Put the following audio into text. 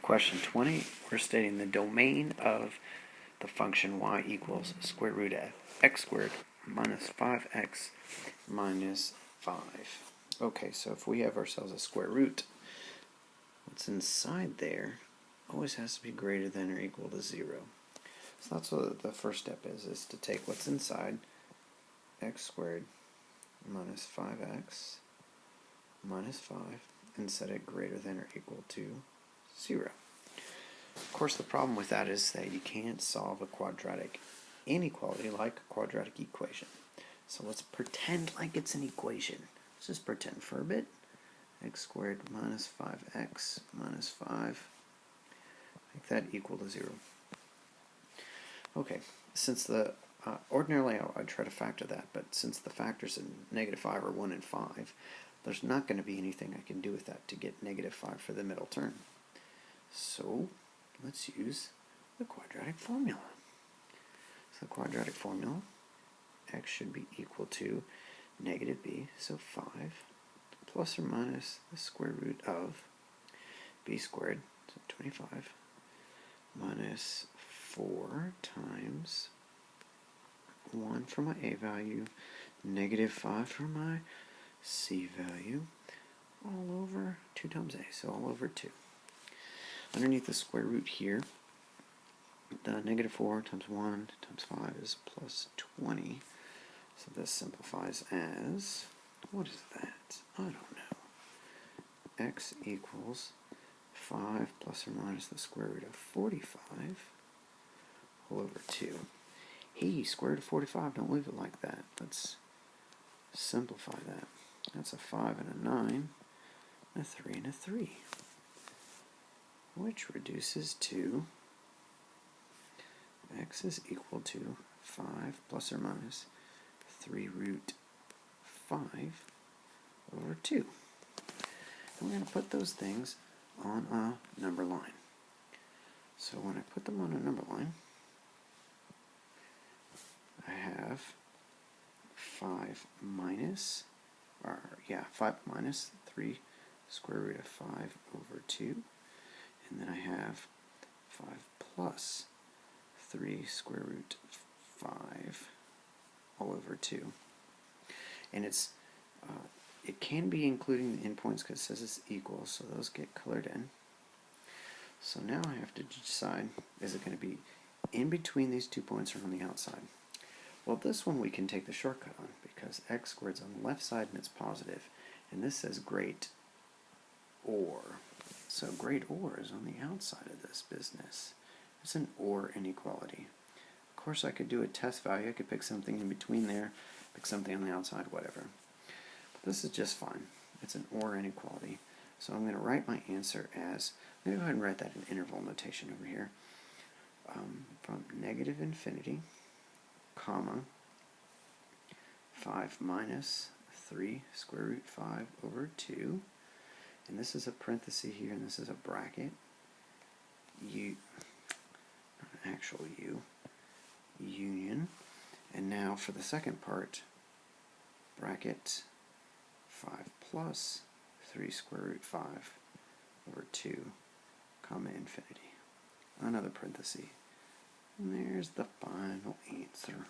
Question 20, we're stating the domain of the function y equals square root of x squared minus 5x minus 5. Okay, so if we have ourselves a square root, what's inside there always has to be greater than or equal to 0. So that's what the first step is to take what's inside, x squared minus 5x minus 5, and set it greater than or equal to 0. Of course, the problem with that is that you can't solve a quadratic inequality like a quadratic equation. So let's pretend like it's an equation. Let's just pretend for a bit. X squared minus 5x minus 5. Make that equal to 0. Okay, since the ordinarily I'd try to factor that, but since the factors in negative 5 are 1 and 5, there's not going to be anything I can do with that to get negative 5 for the middle term. So let's use the quadratic formula. So the quadratic formula, x should be equal to negative b, so 5, plus or minus the square root of b squared, so 25, minus 4 times 1 for my a value, negative 5 for my c value, all over 2 times a, so all over 2. Underneath the square root here, the negative 4 times 1 times 5 is plus 20. So this simplifies as, what is that? I don't know. X equals 5 plus or minus the square root of 45 all over 2. Hey, square root of 45, don't leave it like that. Let's simplify that. That's a 5 and a 9, a 3 and a 3. Which reduces to x is equal to 5 plus or minus 3 root 5 over 2. And we're going to put those things on a number line. So when I put them on a number line, I have 5 minus 3 square root of 5 over 2. And then I have 5 plus 3 square root 5 all over 2. And it can be including the endpoints because it says it's equal, so those get colored in. So now I have to decide, is it going to be in between these 2 points or on the outside? Well, this one we can take the shortcut on because x squared is on the left side and it's positive. And this says great or. So great or is on the outside of this business. It's an or inequality. Of course, I could do a test value. I could pick something in between there, pick something on the outside, whatever. But this is just fine. It's an or inequality. So I'm going to write my answer as, let me go ahead and write that in interval notation over here. From negative infinity, comma, 5 minus 3 square root 5 over 2. And this is a parenthesis here, and this is a bracket. U, not an actual U, union. And now for the second part, bracket 5 plus 3 square root 5 over 2, comma infinity. Another parenthesis. And there's the final answer.